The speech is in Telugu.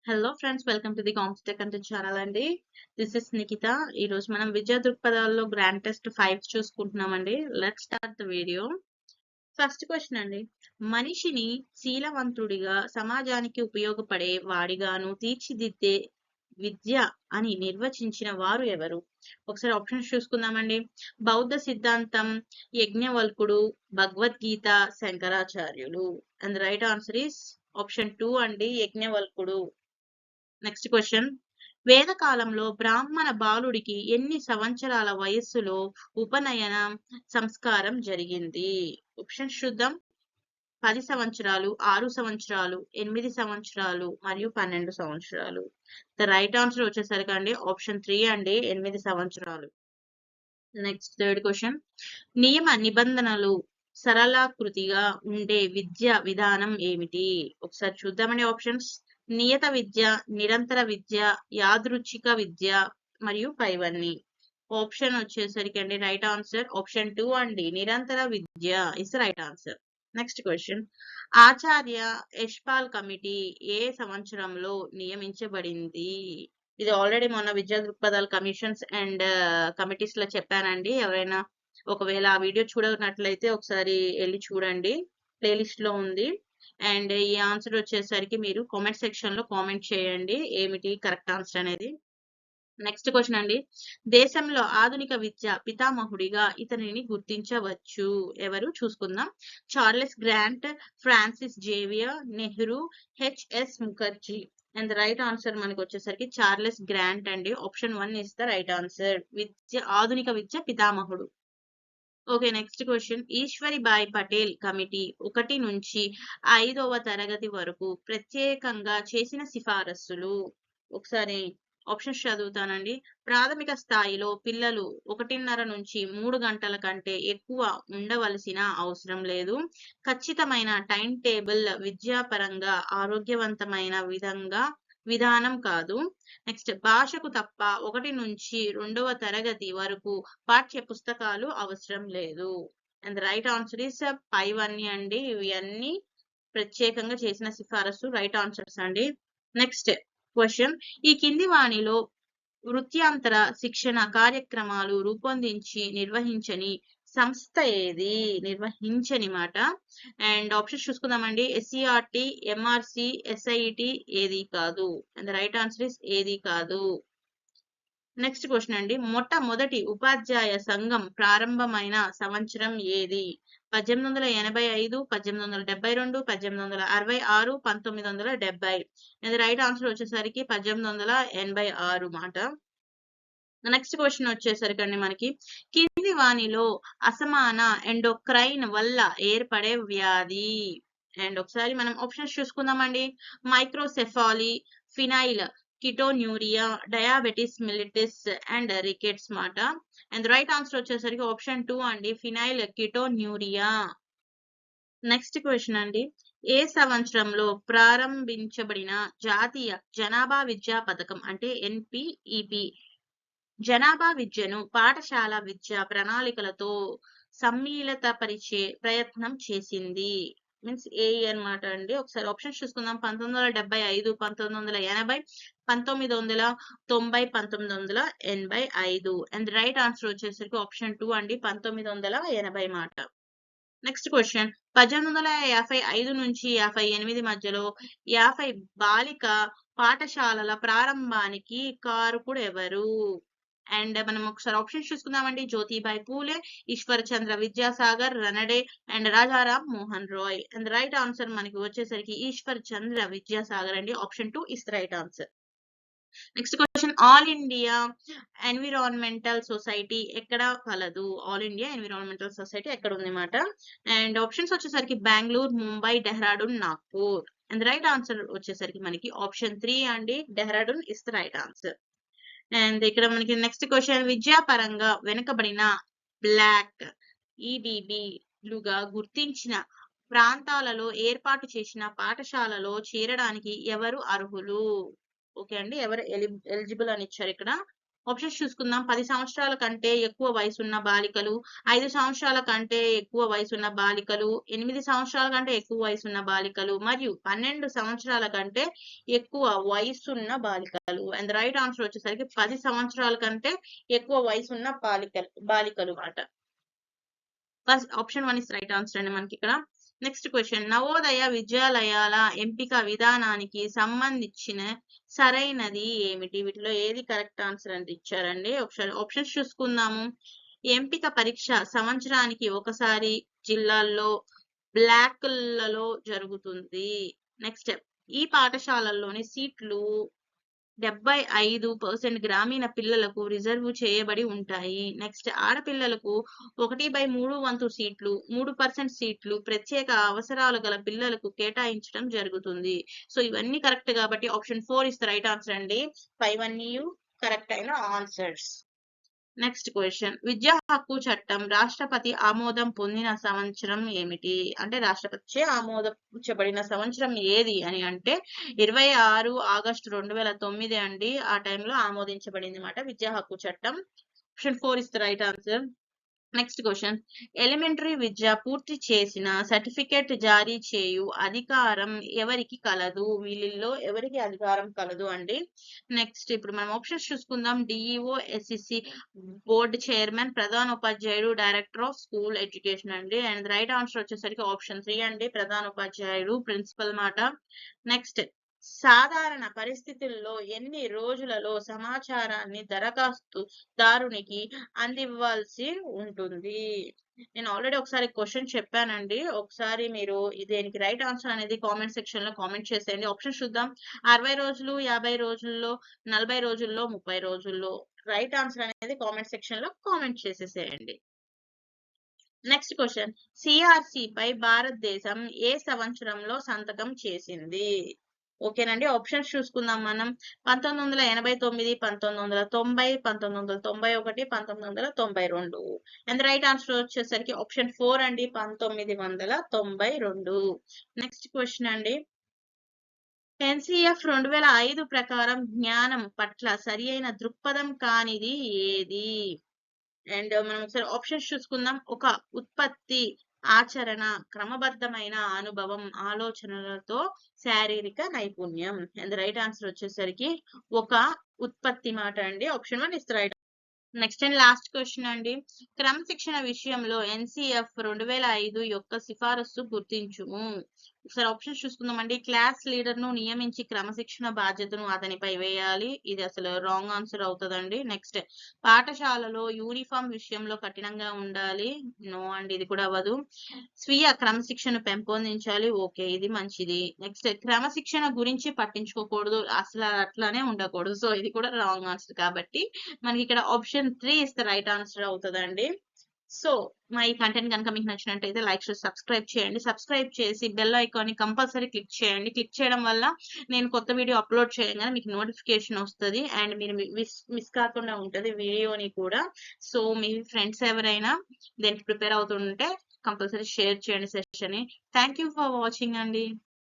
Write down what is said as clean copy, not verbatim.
Hello friends, welcome to the competitive content channel అండి. This is Nikhita. ఈ రోజు మనం విద్యా దృక్పథాల్లో గ్రాండ్ టెస్ట్ 5 చూసుకుంటున్నామండి. Let's start the video. First question అండి. మనిషిని శీలవంతుడిగా, సమాజానికి ఉపయోగపడే వాడిగాను తీర్చిదిద్దే విద్య అని నిర్వచించిన వారు ఎవరు? ఒకసారి ఆప్షన్స్ చూసుకుందామండి. బౌద్ధ సిద్ధాంతం, యజ్ఞవల్కుడు, భగవద్గీత, శంకరాచార్యులు. And right answer is option 2 అండి, యజ్ఞవల్కుడు. Next question. వేదకాలంలో బ్రాహ్మణ బాలుడికి ఎన్ని సంవత్సరాల వయస్సులో ఉపనయన సంస్కారం జరిగింది? ఆప్షన్స్ చూద్దాం. 10 సంవత్సరాలు, 6 సంవత్సరాలు, 8 సంవత్సరాలు మరియు 12 సంవత్సరాలు. ద రైట్ ఆన్సర్ వచ్చేసరికి అండి ఆప్షన్ 3 అండి, 8 సంవత్సరాలు. Next third question. నియమ నిబంధనలు సరళాకృతిగా ఉండే విద్యా విధానం ఏమిటి? ఒకసారి చూద్దామండి ఆప్షన్స్. నియత విద్య, నిరంతర విద్య, యాదృచ్ఛిక విద్య మరియు పైవన్నీ. ఆప్షన్ వచ్చేసరికి అండి రైట్ ఆన్సర్ ఆప్షన్ 2 అండి, నిరంతర విద్య is right answer. Next question. Acharya Yashpal committee ఏ సంవత్సరంలో నియమించబడింది? ఇది ఆల్రెడీ మొన్న విద్యా దృక్పథాల కమిషన్స్ అండ్ కమిటీస్ లో చెప్పానండి. ఎవరైనా ఒకవేళ ఆ వీడియో చూడనట్లయితే ఒకసారి వెళ్ళి చూడండి, ప్లేలిస్ట్ లో ఉంది. అండ్ ఈ ఆన్సర్ వచ్చేసరికి మీరు కామెంట్ సెక్షన్ లో కామెంట్ చేయండి ఏమిటి కరెక్ట్ ఆన్సర్ అనేది. నెక్స్ట్ క్వశ్చన్ అండి. దేశంలో ఆధునిక విద్య పితామహుడిగా ఇతనిని గుర్తించవచ్చు. ఎవరు చూసుకుందాం. Charles Grant, Francis Xavier, Nehru, H S Mukherjee. And right answer మనకి వచ్చేసరికి చార్లెస్ గ్రాంట్ అండి. Option 1 is the right answer. ఆధునిక విద్య పితామహుడు. Okay, next question. Eshwaribai Patel committee 1 నుంచి 5వ తరగతి వరకు ప్రత్యేకంగా చేసిన సిఫారసులు. ఒకసారి ఆప్షన్స్ చదువుతానండి. ప్రాథమిక స్థాయిలో పిల్లలు 1:30 నుంచి 3 గంటల కంటే ఎక్కువ ఉండవలసిన అవసరం లేదు. ఖచ్చితమైన టైం టేబుల్ విద్యాపరంగా ఆరోగ్యవంతమైన విధానం కాదు. నెక్స్ట్, భాషకు తప్ప 1 నుంచి 2వ తరగతి వరకు పాఠ్య పుస్తకాలు అవసరం లేదు. అండ్ రైట్ ఆన్సర్ ఇస్ పైవన్నీ అండి. ఇవి అన్ని ప్రత్యేకంగా చేసిన సిఫారసు రైట్ ఆన్సర్స్ అండి. Next question. ఈ కింది వాణిలో వృత్యాంతర శిక్షణ కార్యక్రమాలు రూపొందించి నిర్వహించని సంస్థ ఏది? నిర్వహించని మాట. అండ్ ఆప్షన్స్ చూసుకుందామండి. ఎస్సీఆర్టీ, ఎంఆర్సి, ఎస్ఐటి ఏది కాదు. అండ్ రైట్ ఆన్సర్ ఇస్ ఏది కాదు. నెక్స్ట్ క్వశ్చన్ అండి. మొట్టమొదటి ఉపాధ్యాయ సంఘం ప్రారంభమైన సంవత్సరం ఏది? 1885, 1872, 1866, 1970. ఇది రైట్ ఆన్సర్ వచ్చేసరికి 1886 మాట. నెక్స్ట్ క్వశ్చన్ వచ్చేసరికి అండి మనకి కింది వానిలో అసమాన ఎండోక్రైన్ వల్ల ఏర్పడే వ్యాధి. అండ్ ఒకసారి మనం ఆప్షన్స్ చూసుకుందామండి. Microcephaly, phenylketonuria, diabetes mellitus and rickets మాట. అండ్ రైట్ ఆన్సర్ వచ్చేసరికి ఆప్షన్ 2 అండి, ఫినైల్ కిటోన్యూరియా. నెక్స్ట్ క్వశ్చన్ అండి. ఏ సంవత్సరంలో ప్రారంభించబడిన జాతీయ జనాభా విద్యా పథకం అంటే ఎన్పిఈపి జనాభా విద్యను పాఠశాల విద్యా ప్రణాళికలతో సమ్మిళితపరిచే ప్రయత్నం చేసింది? మీన్స్ ఏ అన్నమాట అండి. ఒకసారి ఆప్షన్స్ చూసుకుందాం. 1975, 1980, 1990, 1985. అండ్ రైట్ ఆన్సర్ వచ్చేసరికి ఆప్షన్ 2 అండి, 1980 మాట. Next question. 1855 నుంచి 58 మధ్యలో 50 బాలిక పాఠశాలల ప్రారంభానికి కారకుడు ఎవరు? అండ్ మనం ఒకసారి ఆప్షన్స్ చూసుకుందామండి. Jyotibai Phule, Ishwar Chandra Vidyasagar, Ranade and Rajaram Mohan Roy. And right answer మనకి వచ్చేసరికి ఈశ్వర్ చంద్ర విద్యాసాగర్ అండి. Option 2 is right answer. Next question. All India environmental society ఎక్కడ కలదు? ఆల్ ఇండియా ఎన్విరాన్మెంటల్ సొసైటీ ఎక్కడ ఉంది మాట. అండ్ ఆప్షన్స్ వచ్చేసరికి Bengaluru, Mumbai, Dehradun, Nagpur. And right answer వచ్చేసరికి మనకి ఆప్షన్ 3 అండి, Dehradun is the right answer. And ఇక్కడ మనకి నెక్స్ట్ క్వశ్చన్. విద్యాపరంగా వెనుకబడిన బ్లాక్ ఈడిబిలుగా గుర్తించిన ప్రాంతాలలో ఏర్పాటు చేసిన పాఠశాలలో చేరడానికి ఎవరు అర్హులు? ఓకే అండి, ఎవరు ఎలిజిబుల్ అని ఇచ్చారు ఇక్కడ. ఆప్షన్స్ చూసుకుందాం. 10 సంవత్సరాల కంటే ఎక్కువ వయసున్న బాలికలు, 5 సంవత్సరాల కంటే ఎక్కువ వయసున్న బాలికలు, 8 సంవత్సరాల కంటే ఎక్కువ వయసున్న బాలికలు మరియు 12 సంవత్సరాల కంటే ఎక్కువ వయసున్న బాలికలు. అండ్ రైట్ ఆన్సర్ వచ్చేసరికి 10 సంవత్సరాల కంటే ఎక్కువ వయసున్న బాలికలు మాట. First option 1 is right answer అండి మనకి ఇక్కడ. నెక్స్ట్ క్వశ్చన్, నవోదయ విద్యాలయాల ఎంపిక విధానానికి సంబంధించిన సరైనది ఏమిటి? వీటిలో ఏది కరెక్ట్ ఆన్సర్ అంటే ఇచ్చారండి. ఆప్షన్స్ చూసుకుందాము. ఎంపిక పరీక్ష సంవత్సరానికి ఒకసారి జిల్లాల్లో బ్లాక్లలో జరుగుతుంది. నెక్స్ట్, ఈ పాఠశాలల్లోని సీట్లు 75% గ్రామీణ పిల్లలకు రిజర్వ్ చేయబడి ఉంటాయి. నెక్స్ట్, ఆడపిల్లలకు 1/3 వంతు సీట్లు, 3% సీట్లు ప్రత్యేక అవసరాలు గల పిల్లలకు కేటాయించడం జరుగుతుంది. సో ఇవన్నీ కరెక్ట్ కాబట్టి option 4 is the right answer అండి. 5 అన్ని కరెక్ట్ అయిన ఆన్సర్స్. నెక్స్ట్ క్వశ్చన్, విద్యా హక్కు చట్టం రాష్ట్రపతి ఆమోదం పొందిన సంవత్సరం ఏమిటి? అంటే రాష్ట్రపతిచే ఆమోదించబడిన సంవత్సరం ఏది అని అంటే 26 ఆగస్టు 2009 అండి. ఆ టైంలో ఆమోదించబడింది మాట విద్యా హక్కు చట్టం. Option 4 is the right answer. Next question, elementary విద్య పూర్తి చేసిన సర్టిఫికేట్ జారీ చేయు అధికారం ఎవరికి కలదు? వీళ్ళలో ఎవరికి అధికారం కలదు అండి. నెక్స్ట్, ఇప్పుడు మనం ఆప్షన్స్ చూసుకుందాం. డిఈఓ, ఎస్సిసి బోర్డు చైర్మన్, ప్రధాన ఉపాధ్యాయుడు, డైరెక్టర్ ఆఫ్ స్కూల్ ఎడ్యుకేషన్ అండి. అండ్ రైట్ ఆన్సర్ వచ్చేసరికి ఆప్షన్ 3 అండి, ప్రధాన ఉపాధ్యాయుడు, ప్రిన్సిపల్ మాట. నెక్స్ట్, సాధారణ పరిస్థితుల్లో ఎన్ని రోజులలో సమాచారాన్ని దరఖాస్తుదారునికి అందివ్వాల్సి ఉంటుంది? నేను ఆల్రెడీ ఒకసారి క్వశ్చన్ చెప్పానండి. ఒకసారి మీరు దీనికి రైట్ ఆన్సర్ అనేది కామెంట్ సెక్షన్ లో కామెంట్ చేసేయండి. ఆప్షన్ చూద్దాం. 60 రోజులు, 50 రోజుల్లో, 40 రోజుల్లో, 30 రోజుల్లో. రైట్ ఆన్సర్ అనేది కామెంట్ సెక్షన్ లో కామెంట్ చేసేసేయండి. నెక్స్ట్ క్వశ్చన్, సిఆర్సి పై భారతదేశం ఏ సంవత్సరంలో సంతకం చేసింది? ఓకేనండి. ఆప్షన్స్ చూసుకుందాం మనం. 1989, 1990, 1991, 1992. అండ్ రైట్ ఆన్సర్ వచ్చేసరికి ఆప్షన్ 4 అండి, 1992. నెక్స్ట్ క్వశ్చన్ అండి, ఎన్సిఎఫ్ 2005 ప్రకారం జ్ఞానం పట్ల సరి అయిన దృక్పథం కానిది ఏది? అండ్ మనం ఒకసారి ఆప్షన్స్ చూసుకుందాం. ఒక ఉత్పత్తి, ఆచరణ, క్రమబద్ధమైన అనుభవం, ఆలోచనలతో శారీరక నైపుణ్యం. అండ్ రైట్ ఆన్సర్ వచ్చేసరికి ఒక ఉత్పత్తి మాట అండి. Option 1 is right. Next and last question అండి, క్రమశిక్షణ విషయంలో ఎన్సిఎఫ్ 2005 యొక్క సిఫారసు గుర్తించుము. ఒకసారి ఆప్షన్స్ చూసుకుందామండి. క్లాస్ లీడర్ ను నియమించి క్రమశిక్షణ బాధ్యతను అతనిపై వేయాలి. ఇది అసలు రాంగ్ ఆన్సర్ అవుతుందండి. నెక్స్ట్, పాఠశాలలో యూనిఫామ్ విషయంలో కఠినంగా ఉండాలి. నో అండి, ఇది కూడా అవ్వదు. స్వీయ క్రమశిక్షణ పెంపొందించాలి. ఓకే, ఇది మంచిది. నెక్స్ట్, క్రమశిక్షణ గురించి పట్టించుకోకూడదు, అసలు అట్లానే ఉండకూడదు. సో ఇది కూడా రాంగ్ ఆన్సర్ కాబట్టి మనకి ఇక్కడ option 3 is the right answer అవుతుందండి. సో మా ఈ కంటెంట్ కనుక మీకు నచ్చినట్టయితే లైక్ చేసి సబ్స్క్రైబ్ చేయండి. సబ్స్క్రైబ్ చేసి బెల్ ఐకాన్ ని కంపల్సరీ క్లిక్ చేయండి. క్లిక్ చేయడం వల్ల నేను కొత్త వీడియో అప్లోడ్ చేయగానే మీకు నోటిఫికేషన్ వస్తుంది అండ్ మీరు మిస్ కాకుండా ఉంటుంది వీడియోని కూడా. సో మీ ఫ్రెండ్స్ ఎవరైనా దీనికి ప్రిపేర్ అవుతుంటే కంపల్సరీ షేర్ చేయండి సెషన్ ని. థ్యాంక్ యూ ఫర్ వాచింగ్ అండి.